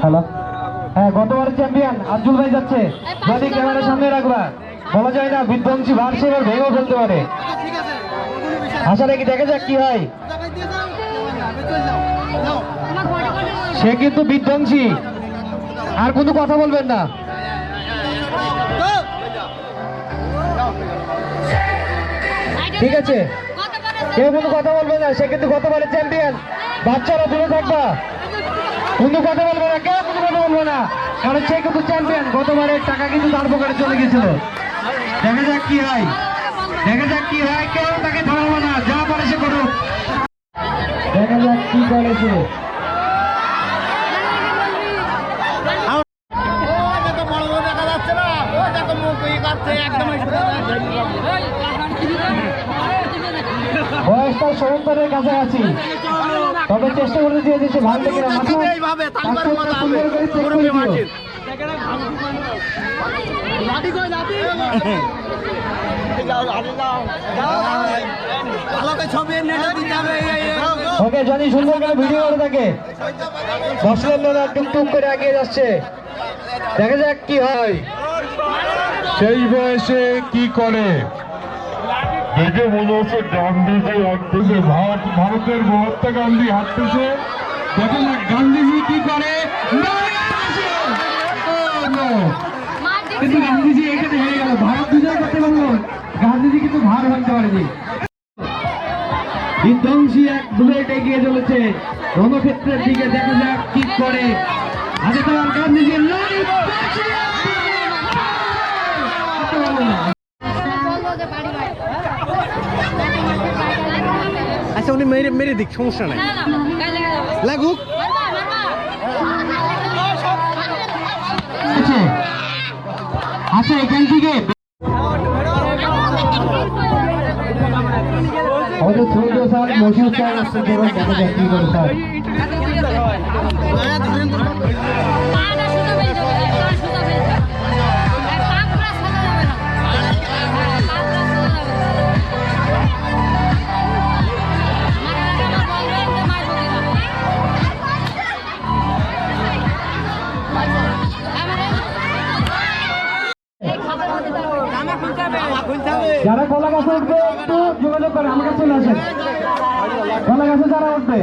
Hello, হ্যাঁ গতবারের champion Abdul ভাই যাচ্ছে। যদি ক্যামেরার সামনে রাখবা, বলা যায় না বিধ্বংসী ভার সে এবার ভেঙেও ফেলতে পারে। আশা রেখে দেখা যাক কি হয়। সে কিন্তু বিধ্বংসী, আর কোনো কথা বলবেন না। ঠিক আছে, কেউ কোনো কথা বলবে না, সে কিন্তু গতবারের চ্যাম্পিয়ন। বাচ্চারা দূরে থাকবা, কোনো কথা বলবে না, কেউ কোনো কথা বলবে না, কারণ সে কিন্তু চ্যাম্পিয়ন। গতবারের টাকা কিন্তু তার পকেটে চলে গেছিল। দেখা যাক কি হয়, দেখা যাক কি হয়। কেউ তাকে থামাবো না, যা পারে সে করুক। দেখা যাক কি করে সে। বয়সটা ৭০-এর কাছাকাছি, তবে চেষ্টা করে দিয়েছে সে ভালো লেগে ওকে জানি সুন্দর করে ভিডিও করে থাকে। দর্শকের লোক টুকটুক করে এগিয়ে যাচ্ছে, দেখা যাক কি হয়। সেই বয়সে কি করে দেখে মনে হচ্ছে গান্ধীজি হাঁটতেছে, ভারতের মহাত্মা গান্ধী হাঁটতেছে। দেখেন না গান্ধীজি কি করে, কিন্তু গান্ধীজি এখানে হেরে গেল। ভারত বিজয় করতে পারলো, গান্ধীজি কিন্তু ভার ভাঙতে পারেনি। বিধ্বংসী এক বুলেট এগিয়ে চলেছে রণক্ষেত্রের দিকে, দেখা যাক কি করে। আগে তো আর গান্ধীজির আচ্ছা উনি মেরে মেরে দিক, সমস্যা নাই, লাগুক। আচ্ছা এখান থেকে আমাদের ছোট স্যার মশিউর স্যার আসছে, দেখা যাক কি করে স্যার। যারা কলা গাছে উঠবে একটু যোগাযোগ করে আমার কাছে চলে আসেন। কলা গাছে যারা উঠবে,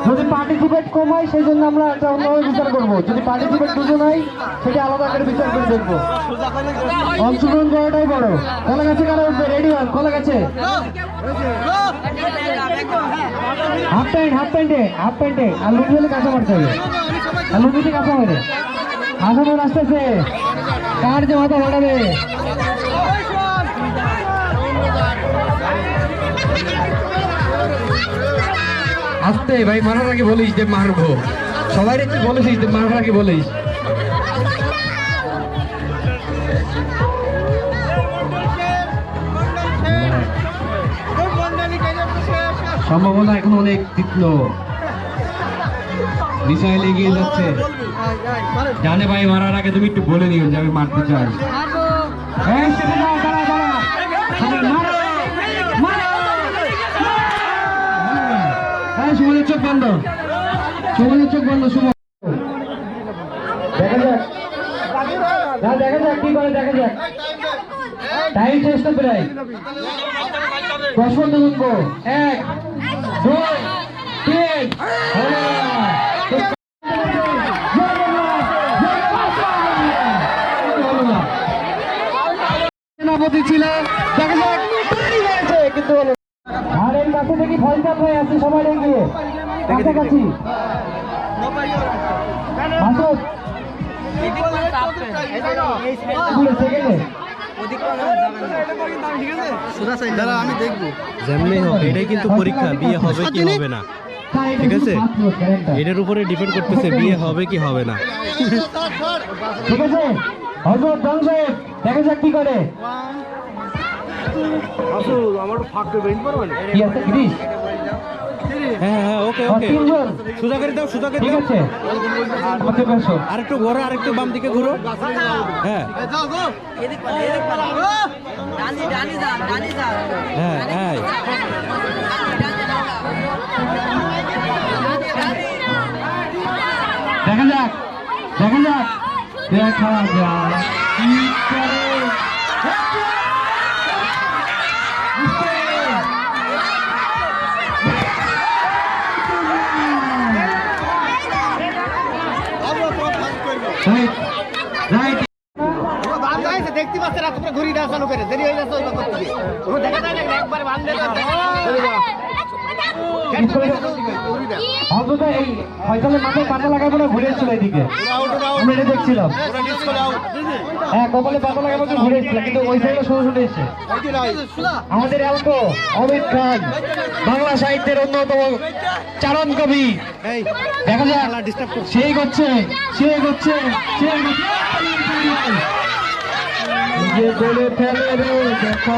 যদি পার্টিসিপেট কম হয় সেই জন্য আমরা একটা অন্যভাবে বিচার করবো। যদি পার্টিসিপেট দুজন হয় সেটা আলাদা করে বিচার করে দেখবো। অংশগ্রহণ করাটাই বড়। কলা গাছে কারা উঠবে, রেডি হন। কলা গাছে হাফ প্যান্টে আর লুঙ্গি হলে কাঁচা মারতে হবে, আর লুঙ্গিতে কাঁচা মারে। আসামন আসতেছে, কার যে মাথা ফাটাবে। আসতে ভাই, মারার আগে বলিস যে মারবো, সবাই বলিস যে মারার আগে বলিস। সম্ভাবনা এখন অনেক তীক্ষ্ণ, মিসাইল এগিয়ে যাচ্ছে। জানে ভাই মারার আগে তুমি একটু বলে নিও যে আমি মারতে চাই। সুমনের চোখ বন্ধ, সুমনের চোখ বন্ধ। সুমন দেখা যাক, দেখা যাক কি করে, দেখা যাক। টাইম শেষ তো প্রায়, 10 পর্যন্ত গুনবো। 1 2 3 সেনাপতি ছিল, দেখা যাক হয়েছে কিন্তু হলো। আর এই কাছে দেখি ফলচাপ হয়ে আছে সবাই এগিয়ে কাছাকাছি। আমি দেখবো যেমনি হোক, এটাই কিন্তু পরীক্ষা, বিয়ে হবে কি হবে না। ঠিক আছে, এটার উপরে ডিপেন্ড করতেছে বিয়ে হবে কি হবে না। ঠিক আছে, হযরত ডন সাহেব দেখা যাক কি করে। আমার ফাঁক দেবেন পারবেন কি আছে গ্রিস? হ্যাঁ হ্যাঁ, ওকে ওকে, সোজা করে দাও, সোজা করে ঠিক দাও। আছে, ওকে বসো। আরেকটু ঘোরো, আরেকটু বাম দিকে ঘুরো। হ্যাঁ হ্যাঁ হ্যাঁ, দেখা যাক দেখা যাক কি করে। রাইট দেখতে পাচ্ছে রাত করে ঘুরি চালু করে দেরি হয়ে যাচ্ছে দেখা যায় না একবার বান্ধে অন্তত এই ফয়সালের মাথায় পাতা লাগাবো না ঘুরে এসেছিল এদিকে, আমরা এটা দেখছিলাম। হ্যাঁ, কপালে পাতা লাগাবো তো ঘুরে এসেছিল, কিন্তু ওই সাইডে শুরু শুনে এসছে আমাদের অ্যালকো অমিত খান, বাংলা সাহিত্যের অন্যতম চারণ কবি। দেখা যাক সেই করছে বলে ফেলে রে দেখা